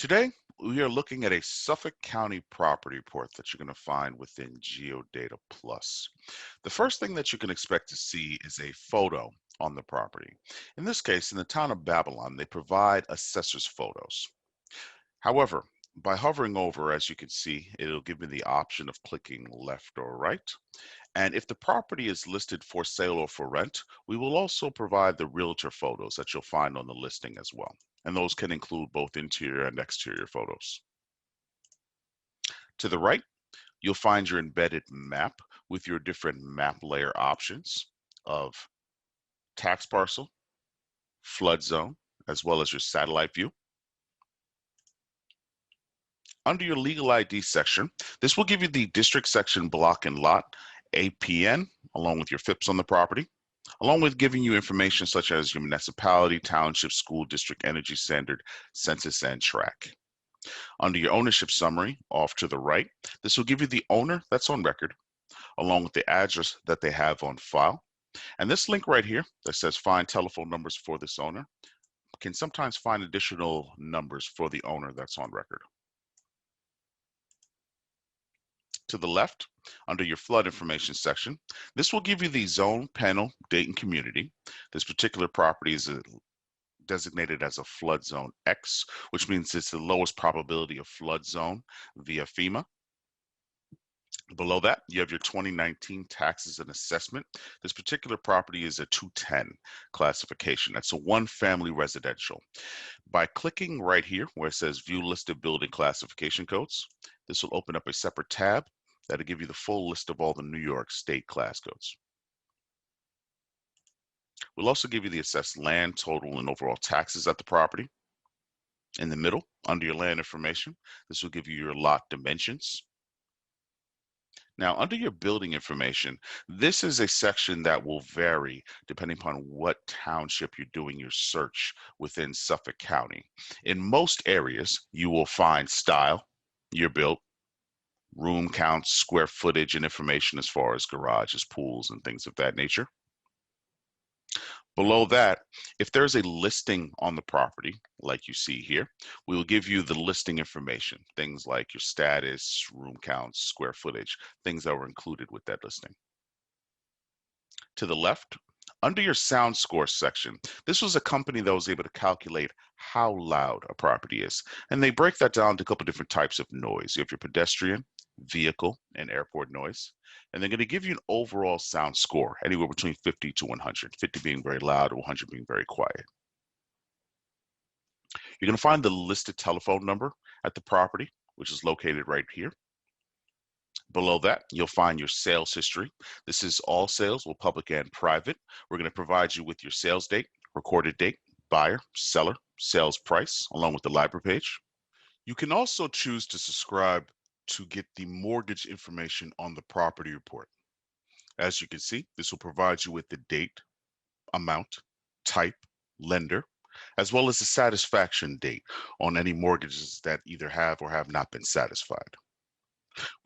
Today, we are looking at a Suffolk County property report that you're going to find within GeoData Plus. The first thing that you can expect to see is a photo on the property. In this case, in the town of Babylon, they provide assessor's photos. However, by hovering over, as you can see, it'll give me the option of clicking left or right. And if the property is listed for sale or for rent, we will also provide the realtor photos that you'll find on the listing as well. And those can include both interior and exterior photos. To the right, you'll find your embedded map with your different map layer options of tax parcel, flood zone, as well as your satellite view. Under your legal ID section, this will give you the district section block and lot, APN, along with your FIPS on the property, along with giving you information such as your municipality, township, school district, energy standard, census, and track. Under your ownership summary, off to the right, this will give you the owner that's on record, along with the address that they have on file. And this link right here that says find telephone numbers for this owner can sometimes find additional numbers for the owner that's on record. To the left, under your flood information section, this will give you the zone, panel, date, and community. This particular property is designated as a flood zone X, which means it's the lowest probability of flood zone via FEMA. Below that, you have your 2019 taxes and assessment. This particular property is a 210 classification. That's a one-family residential. By clicking right here where it says View Listed Building Classification Codes, this will open up a separate tab that'll give you the full list of all the New York State class codes. We'll also give you the assessed land total and overall taxes at the property. In the middle, under your land information, this will give you your lot dimensions. Now, under your building information, this is a section that will vary depending upon what township you're doing your search within Suffolk County. In most areas, you will find style, year built, room counts, square footage, and information as far as garages, pools, and things of that nature. Below that, if there's a listing on the property, like you see here, we will give you the listing information, things like your status, room counts, square footage, things that were included with that listing. To the left, under your sound score section, this was a company that was able to calculate how loud a property is. And they break that down to a couple different types of noise. You have your pedestrian, vehicle, and airport noise. And they're going to give you an overall sound score, anywhere between 50 to 100, 50 being very loud, 100 being very quiet. You're going to find the listed telephone number at the property, which is located right here. Below that, you'll find your sales history. This is all sales, both public and private. We're going to provide you with your sales date, recorded date, buyer, seller, sales price, along with the library page. You can also choose to subscribe to get the mortgage information on the property report. As you can see, this will provide you with the date, amount, type, lender, as well as the satisfaction date on any mortgages that either have or have not been satisfied.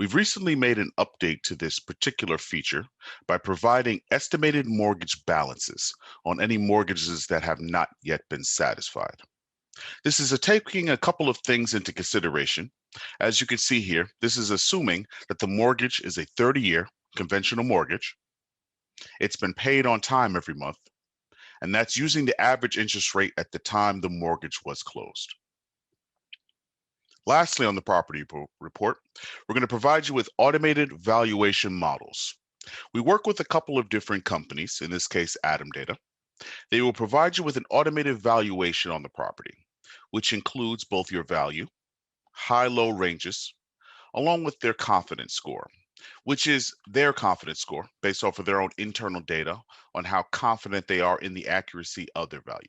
We've recently made an update to this particular feature by providing estimated mortgage balances on any mortgages that have not yet been satisfied. This is taking a couple of things into consideration. As you can see here, this is assuming that the mortgage is a 30-year conventional mortgage. It's been paid on time every month, and that's using the average interest rate at the time the mortgage was closed. Lastly, on the property report, we're going to provide you with automated valuation models. We work with a couple of different companies, in this case, Atom Data. They will provide you with an automated valuation on the property, which includes both your value, high-low ranges, along with their confidence score, which is their confidence score based off of their own internal data on how confident they are in the accuracy of their value.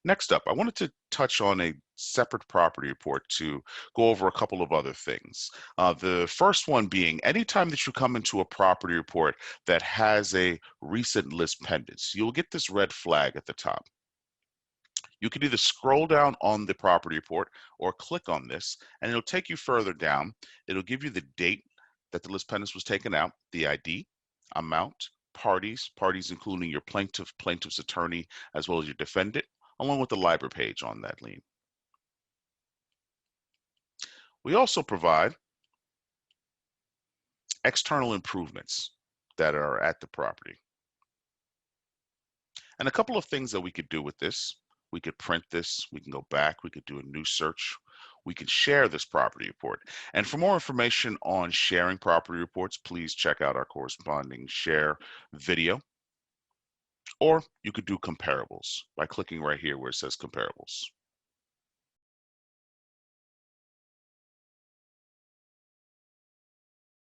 Next up, I wanted to touch on a separate property report to go over a couple of other things. The first one being, anytime that you come into a property report that has a recent list pendants, you'll get this red flag at the top. You can either scroll down on the property report or click on this, and it'll take you further down. It'll give you the date that the list pendants was taken out, the ID, amount, parties including your plaintiff's attorney, as well as your defendant, along with the library page on that lien. We also provide external improvements that are at the property. And a couple of things that we could do with this. We could print this, we can go back, we could do a new search, we could share this property report. And for more information on sharing property reports, please check out our corresponding share video. Or you could do comparables by clicking right here where it says comparables.